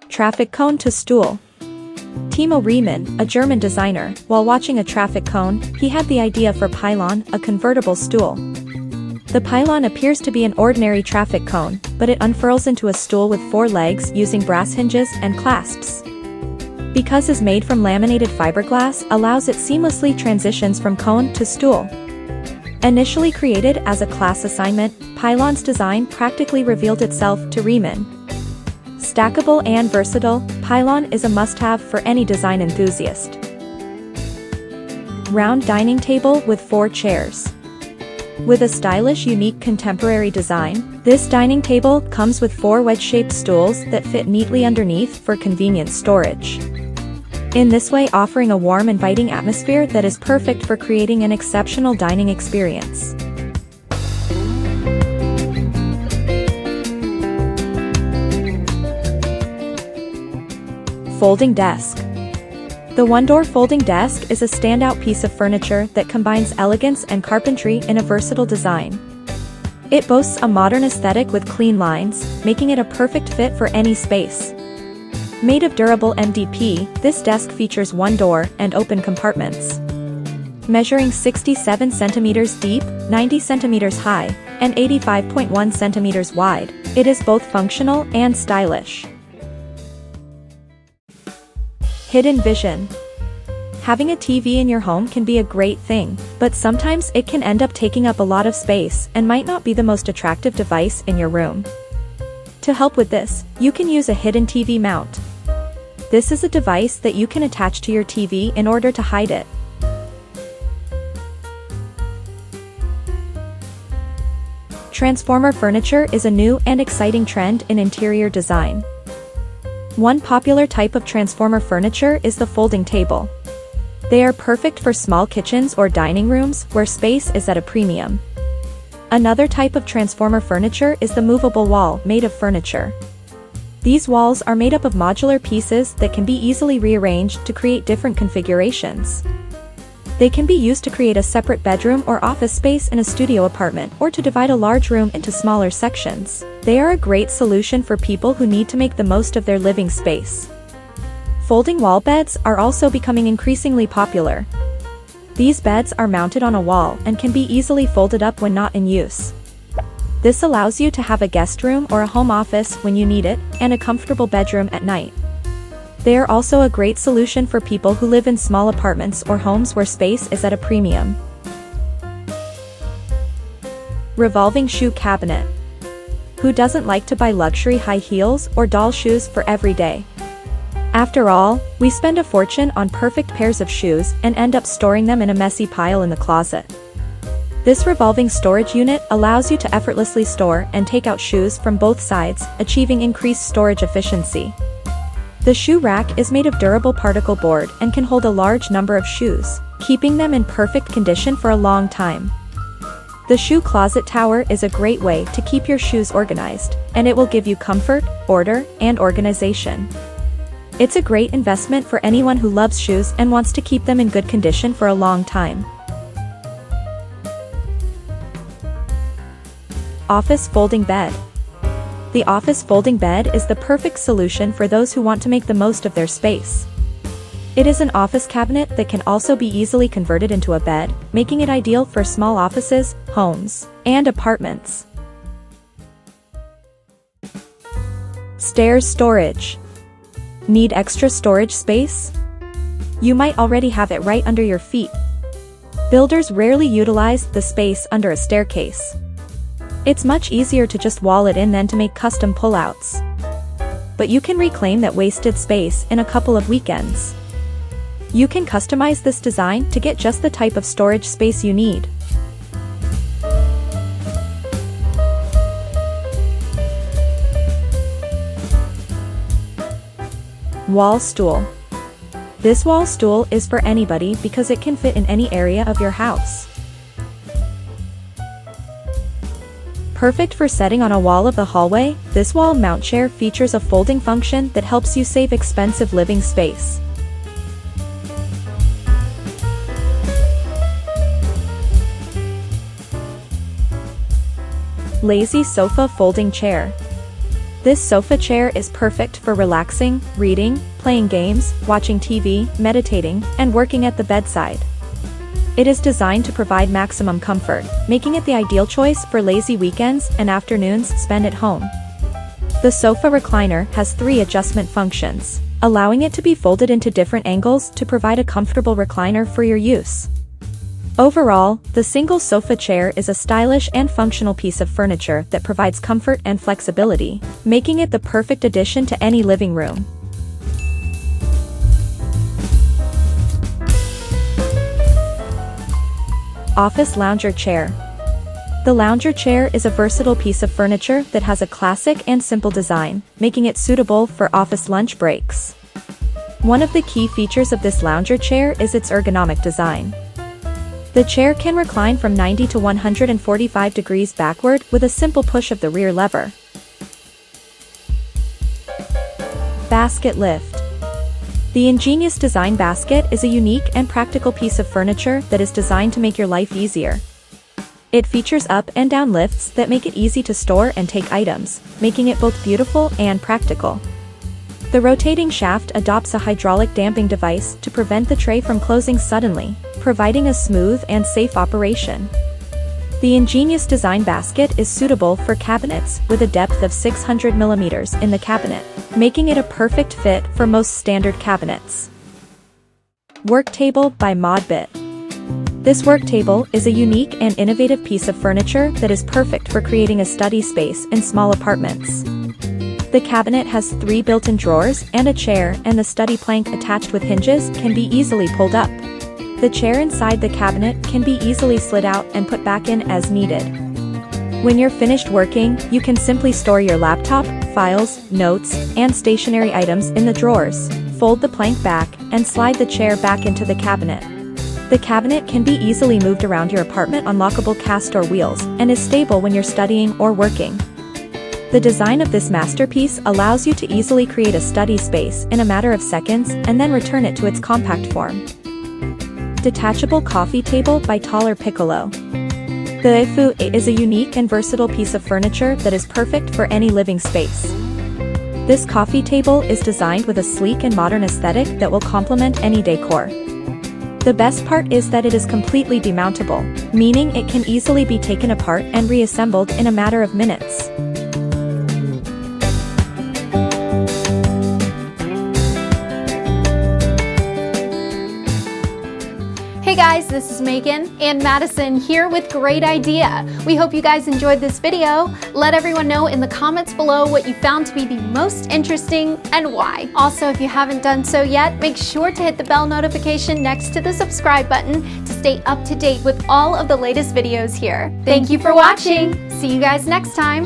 Traffic cone to stool. Timo Riemann, a German designer, while watching a traffic cone, he had the idea for Pylon, a convertible stool. The Pylon appears to be an ordinary traffic cone, but it unfurls into a stool with 4 legs using brass hinges and clasps. Because it's made from laminated fiberglass allows it seamlessly transitions from cone to stool. Initially created as a class assignment, Pylon's design practically revealed itself to Riemann. Stackable and versatile, Pylon is a must-have for any design enthusiast. Round dining table with 4 chairs. With a stylish, unique contemporary design, this dining table comes with 4 wedge-shaped stools that fit neatly underneath for convenient storage. In this way, offering a warm, inviting atmosphere that is perfect for creating an exceptional dining experience. Folding desk. The one-door folding desk is a standout piece of furniture that combines elegance and carpentry in a versatile design. It boasts a modern aesthetic with clean lines, making it a perfect fit for any space. Made of durable MDP, this desk features one door and open compartments. Measuring 67 centimeters deep, 90 centimeters high, and 85.1 centimeters wide, it is both functional and stylish. Hidden vision. Having a TV in your home can be a great thing, but sometimes it can end up taking up a lot of space and might not be the most attractive device in your room. To help with this, you can use a hidden TV mount. This is a device that you can attach to your TV in order to hide it. Transformer furniture is a new and exciting trend in interior design. One popular type of transformer furniture is the folding table. They are perfect for small kitchens or dining rooms where space is at a premium. Another type of transformer furniture is the movable wall made of furniture. These walls are made up of modular pieces that can be easily rearranged to create different configurations. They can be used to create a separate bedroom or office space in a studio apartment or to divide a large room into smaller sections. They are a great solution for people who need to make the most of their living space. Folding wall beds are also becoming increasingly popular. These beds are mounted on a wall and can be easily folded up when not in use. This allows you to have a guest room or a home office when you need it, and a comfortable bedroom at night. They are also a great solution for people who live in small apartments or homes where space is at a premium. Revolving shoe cabinet. Who doesn't like to buy luxury high heels or doll shoes for every day? After all, we spend a fortune on perfect pairs of shoes and end up storing them in a messy pile in the closet. This revolving storage unit allows you to effortlessly store and take out shoes from both sides, achieving increased storage efficiency. The shoe rack is made of durable particle board and can hold a large number of shoes, keeping them in perfect condition for a long time. The shoe closet tower is a great way to keep your shoes organized, and it will give you comfort, order, and organization. It's a great investment for anyone who loves shoes and wants to keep them in good condition for a long time. Office folding bed. The office folding bed is the perfect solution for those who want to make the most of their space. It is an office cabinet that can also be easily converted into a bed, making it ideal for small offices, homes, and apartments. Stairs storage. Need extra storage space? You might already have it right under your feet. Builders rarely utilize the space under a staircase. It's much easier to just wall it in than to make custom pullouts. But you can reclaim that wasted space in a couple of weekends. You can customize this design to get just the type of storage space you need. Wall stool. This wall stool is for anybody because it can fit in any area of your house. Perfect for setting on a wall of the hallway, this wall mount chair features a folding function that helps you save expensive living space. Lazy sofa folding chair. This sofa chair is perfect for relaxing, reading, playing games, watching TV, meditating, and working at the bedside. It is designed to provide maximum comfort, making it the ideal choice for lazy weekends and afternoons spent at home. The sofa recliner has 3 adjustment functions, allowing it to be folded into different angles to provide a comfortable recliner for your use. Overall, the single sofa chair is a stylish and functional piece of furniture that provides comfort and flexibility, making it the perfect addition to any living room. Office lounger chair. The lounger chair is a versatile piece of furniture that has a classic and simple design, making it suitable for office lunch breaks. One of the key features of this lounger chair is its ergonomic design. The chair can recline from 90 to 145 degrees backward with a simple push of the rear lever. Basket lift. The ingenious design basket is a unique and practical piece of furniture that is designed to make your life easier. It features up and down lifts that make it easy to store and take items, making it both beautiful and practical. The rotating shaft adopts a hydraulic damping device to prevent the tray from closing suddenly, providing a smooth and safe operation. The ingenious design basket is suitable for cabinets with a depth of 600 mm in the cabinet, making it a perfect fit for most standard cabinets. Work table by Modbit. This work table is a unique and innovative piece of furniture that is perfect for creating a study space in small apartments. The cabinet has 3 built-in drawers and a chair, and the study plank attached with hinges can be easily pulled up. The chair inside the cabinet can be easily slid out and put back in as needed. When you're finished working, you can simply store your laptop, files, notes, and stationary items in the drawers, fold the plank back, and slide the chair back into the cabinet. The cabinet can be easily moved around your apartment on lockable cast-door wheels and is stable when you're studying or working. The design of this masterpiece allows you to easily create a study space in a matter of seconds and then return it to its compact form. Detachable coffee table by Piccolo. The IFU is a unique and versatile piece of furniture that is perfect for any living space. This coffee table is designed with a sleek and modern aesthetic that will complement any decor. The best part is that it is completely demountable, meaning it can easily be taken apart and reassembled in a matter of minutes. Hey guys, this is Megan and Madison here with Great Idea. We hope you guys enjoyed this video. Let everyone know in the comments below what you found to be the most interesting and why. Also, if you haven't done so yet, make sure to hit the bell notification next to the subscribe button to stay up to date with all of the latest videos here. Thank you for watching. See you guys next time.